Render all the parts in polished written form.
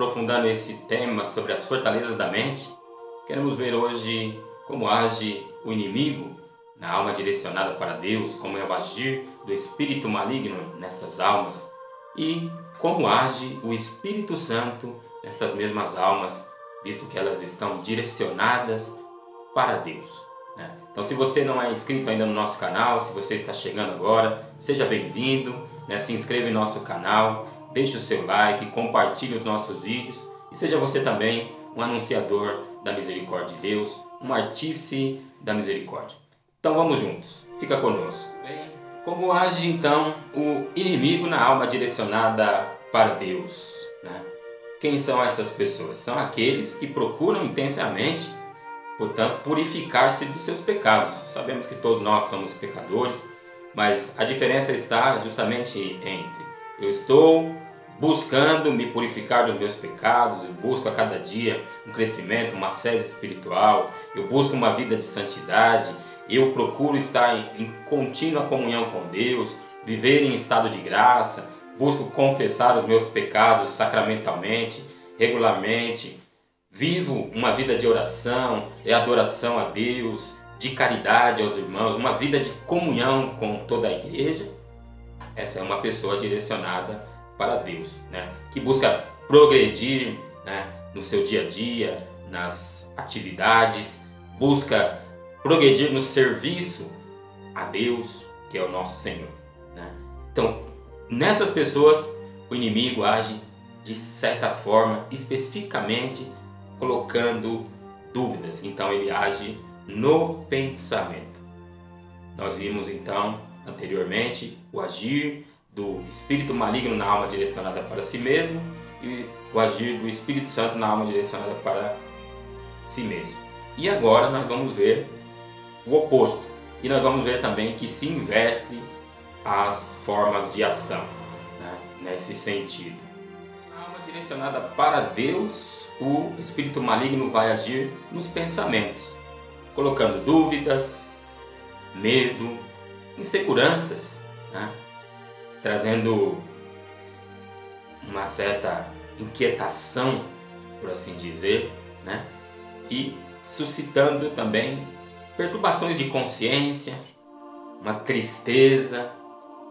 aprofundando esse tema sobre as fortalezas da mente, queremos ver hoje como age o inimigo na alma direcionada para Deus, como é o agir do espírito maligno nessas almas e como age o Espírito Santo nessas mesmas almas, visto que elas estão direcionadas para Deus. Então, se você não é inscrito ainda no nosso canal, se você está chegando agora, seja bem-vindo, se inscreva em nosso canal, deixe o seu like, compartilhe os nossos vídeos e seja você também um anunciador da misericórdia de Deus, um artífice da misericórdia. Então vamos juntos, fica conosco. Bem, como age então o inimigo na alma direcionada para Deus? Quem são essas pessoas? São aqueles que procuram intensamente, portanto, purificar-se dos seus pecados. Sabemos que todos nós somos pecadores, mas a diferença está justamente entre eu estou buscando me purificar dos meus pecados, eu busco a cada dia um crescimento, uma ascese espiritual, eu busco uma vida de santidade, eu procuro estar em contínua comunhão com Deus, viver em estado de graça, busco confessar os meus pecados sacramentalmente, regularmente, vivo uma vida de oração e adoração a Deus, de caridade aos irmãos, uma vida de comunhão com toda a igreja. Essa é uma pessoa direcionada para Deus, que busca progredir no seu dia a dia, nas atividades, busca progredir no serviço a Deus, que é o nosso Senhor. Então, nessas pessoas, o inimigo age de certa forma, especificamente colocando dúvidas. Então, ele age no pensamento. Nós vimos então anteriormente o agir do espírito maligno na alma direcionada para si mesmo e o agir do Espírito Santo na alma direcionada para si mesmo. E agora nós vamos ver o oposto. E nós vamos ver também que se inverte as formas de ação, nesse sentido. Na alma direcionada para Deus, o espírito maligno vai agir nos pensamentos, colocando dúvidas, medo, inseguranças, trazendo uma certa inquietação, por assim dizer, e suscitando também perturbações de consciência, uma tristeza,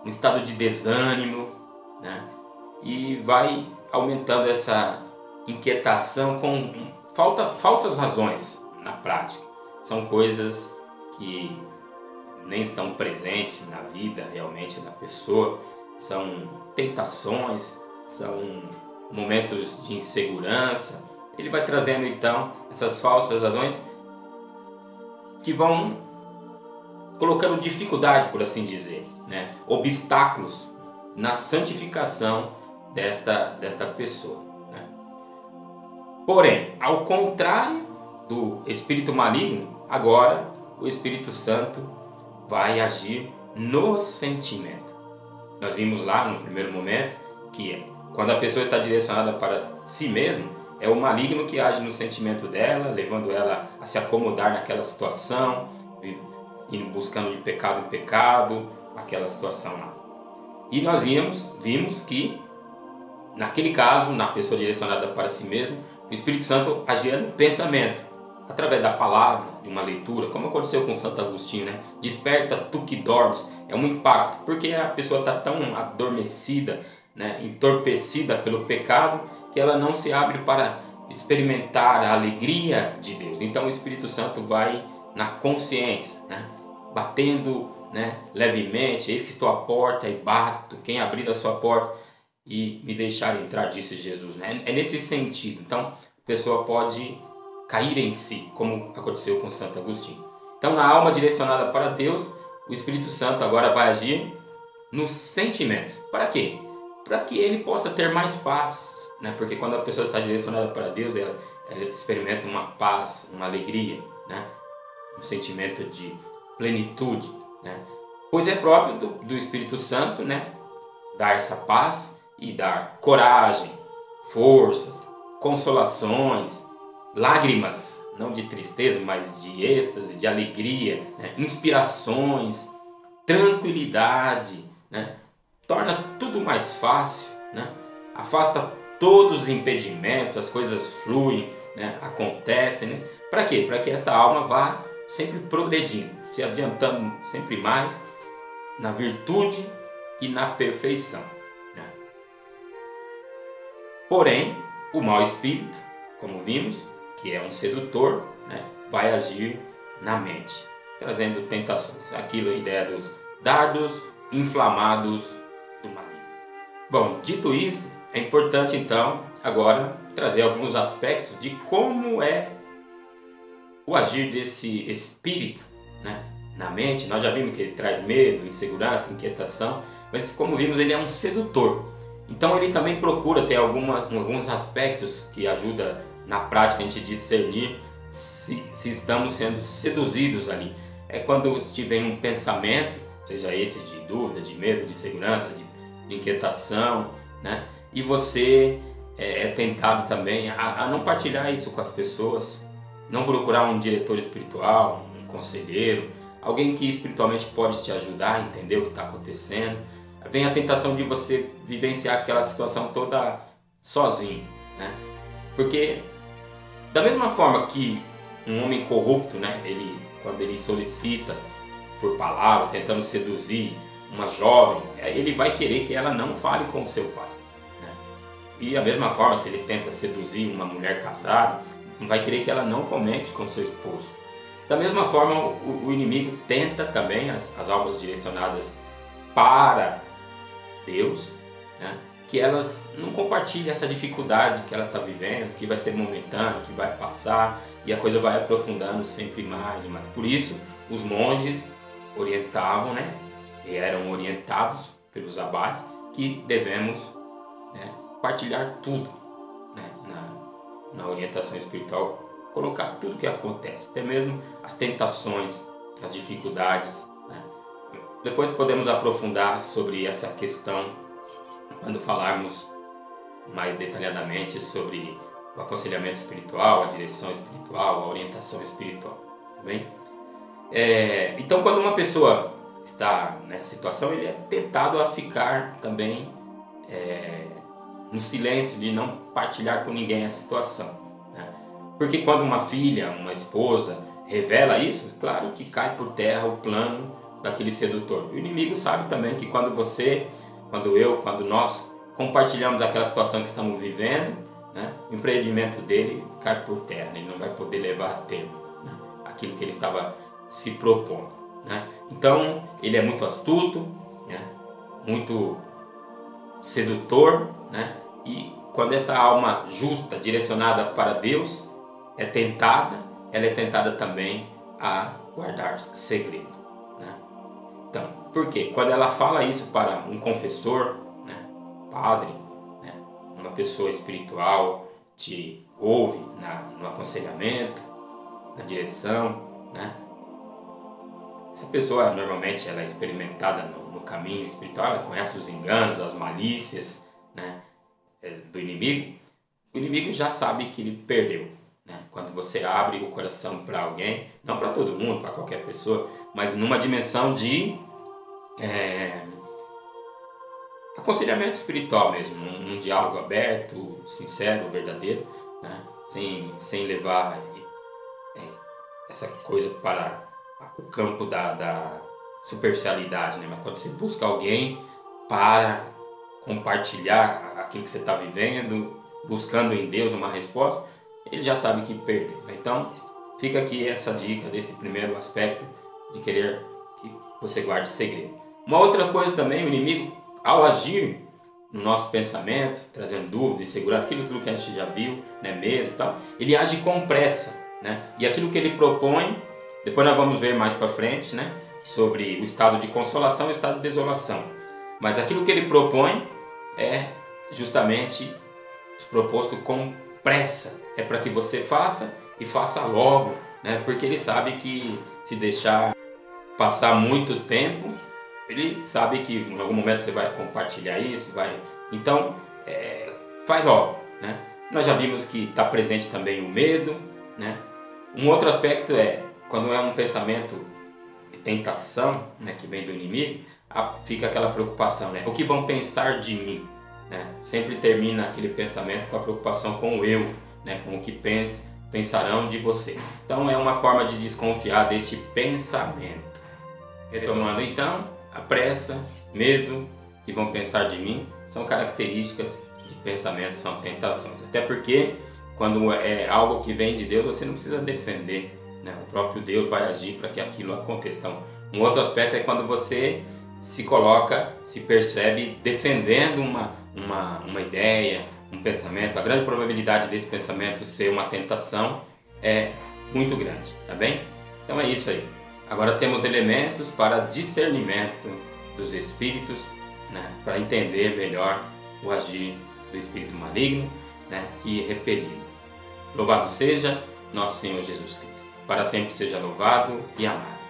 um estado de desânimo, e vai aumentando essa inquietação com falsas razões na prática. São coisas que nem estão presentes na vida realmente da pessoa, são tentações, são momentos de insegurança. Ele vai trazendo então essas falsas razões que vão colocando dificuldade, por assim dizer, obstáculos na santificação desta pessoa. Porém, ao contrário do espírito maligno, agora o Espírito Santo vai agir no sentimento. Nós vimos lá no primeiro momento que quando a pessoa está direcionada para si mesma, é o maligno que age no sentimento dela, levando ela a se acomodar naquela situação, indo buscando de pecado em pecado, aquela situação lá. E nós vimos que naquele caso, na pessoa direcionada para si mesmo, o Espírito Santo agia no pensamento, através da palavra, de uma leitura, como aconteceu com Santo Agostinho, desperta tu que dormes, é um impacto, porque a pessoa está tão adormecida, entorpecida pelo pecado, que ela não se abre para experimentar a alegria de Deus. Então o Espírito Santo vai na consciência, batendo levemente, eis que estou à porta e bato, quem abrir a sua porta e me deixar entrar, disse Jesus. É nesse sentido. Então a pessoa pode cair em si, como aconteceu com Santo Agostinho. Então, na alma direcionada para Deus, o Espírito Santo agora vai agir nos sentimentos. Para quê? Para que ele possa ter mais paz, porque quando a pessoa está direcionada para Deus, ela experimenta uma paz, uma alegria, um sentimento de plenitude, pois é próprio do Espírito Santo, dar essa paz e dar coragem, forças, consolações, lágrimas, não de tristeza, mas de êxtase, de alegria, inspirações, tranquilidade, torna tudo mais fácil, afasta todos os impedimentos, as coisas fluem, né? Acontecem, né? Para quê? Para que esta alma vá sempre progredindo, se adiantando sempre mais na virtude e na perfeição, né? Porém, o mau espírito, como vimos, que é um sedutor, né? Vai agir na mente, trazendo tentações. Aquilo, a ideia dos dardos inflamados do maligno. Bom, dito isso, é importante então agora trazer alguns aspectos de como é o agir desse espírito, né, na mente. Nós já vimos que ele traz medo, insegurança, inquietação, mas como vimos, ele é um sedutor. Então ele também procura ter alguns aspectos que ajudam na prática a gente discernir se estamos sendo seduzidos ali. É quando tiver um pensamento, seja esse de dúvida, de medo, de insegurança, de inquietação, né? E você é tentado também a não partilhar isso com as pessoas, não procurar um diretor espiritual, um conselheiro, alguém que espiritualmente pode te ajudar a entender o que está acontecendo. Vem a tentação de você vivenciar aquela situação toda sozinho, né? Porque da mesma forma que um homem corrupto, né, quando ele solicita por palavra, tentando seduzir uma jovem, ele vai querer que ela não fale com o seu pai, né? E da mesma forma, se ele tenta seduzir uma mulher casada, vai querer que ela não comente com seu esposo. Da mesma forma, o inimigo tenta também as almas direcionadas para Deus, né, que elas não compartilhem essa dificuldade que ela está vivendo, que vai ser momentâneo, que vai passar, e a coisa vai aprofundando sempre mais e mais. Por isso, os monges orientavam, né, e eram orientados pelos abades, que devemos, né, partilhar tudo, né, na orientação espiritual, colocar tudo o que acontece, até mesmo as tentações, as dificuldades, né. Depois podemos aprofundar sobre essa questão quando falarmos mais detalhadamente sobre o aconselhamento espiritual, a direção espiritual, a orientação espiritual, tá bem? Então, quando uma pessoa está nessa situação, ele é tentado a ficar também no silêncio, de não partilhar com ninguém a situação, né? Porque quando uma filha, uma esposa revela isso, claro que cai por terra o plano daquele sedutor. O inimigo sabe também que quando nós compartilhamos aquela situação que estamos vivendo, né, o empreendimento dele cai por terra, ele não vai poder levar a termo, né, aquilo que ele estava se propondo, né? Então ele é muito astuto, né, muito sedutor, né? E quando essa alma justa, direcionada para Deus, é tentada, ela é tentada também a guardar segredo, né? Então, por quê? Quando ela fala isso para um confessor, né, padre, né, uma pessoa espiritual, te ouve no aconselhamento, na direção, né? Essa pessoa normalmente ela é experimentada no caminho espiritual, ela conhece os enganos, as malícias, né, do inimigo. O inimigo já sabe que ele perdeu, né? Quando você abre o coração para alguém, não para todo mundo, para qualquer pessoa, mas numa dimensão de aconselhamento espiritual mesmo, num diálogo aberto, sincero, verdadeiro, né? Sem levar essa coisa para o campo da superficialidade, né? Mas quando você busca alguém para compartilhar aquilo que você está vivendo, buscando em Deus uma resposta, ele já sabe que perdeu. Então, fica aqui essa dica desse primeiro aspecto de querer que você guarde segredo. Uma outra coisa também, o inimigo, ao agir no nosso pensamento, trazendo dúvida, insegurança, aquilo que a gente já viu, né, medo e tal, ele age com pressa, né? E aquilo que ele propõe, depois nós vamos ver mais para frente, né, sobre o estado de consolação e o estado de desolação. Mas aquilo que ele propõe é justamente proposto com pressa. É para que você faça e faça logo, né? Porque ele sabe que se deixar passar muito tempo, ele sabe que em algum momento você vai compartilhar isso, então faz logo, né? Nós já vimos que está presente também o medo, né? Um outro aspecto é quando é um pensamento de tentação, né, que vem do inimigo, fica aquela preocupação, né? O que vão pensar de mim? né? Sempre termina aquele pensamento com a preocupação com o eu, né? Com o que pensarão de você. Então é uma forma de desconfiar deste pensamento. Retomando então, a pressa, medo, que vão pensar de mim, são características de pensamento, são tentações. Até porque quando é algo que vem de Deus, você não precisa defender, né? O próprio Deus vai agir para que aquilo aconteça. Então, um outro aspecto é quando você se coloca, se percebe defendendo uma ideia, um pensamento. A grande probabilidade desse pensamento ser uma tentação é muito grande, tá bem? Então é isso aí. Agora temos elementos para discernimento dos espíritos, né? Para entender melhor o agir do espírito maligno, né? E repeli-lo. Louvado seja nosso Senhor Jesus Cristo. Para sempre seja louvado e amado.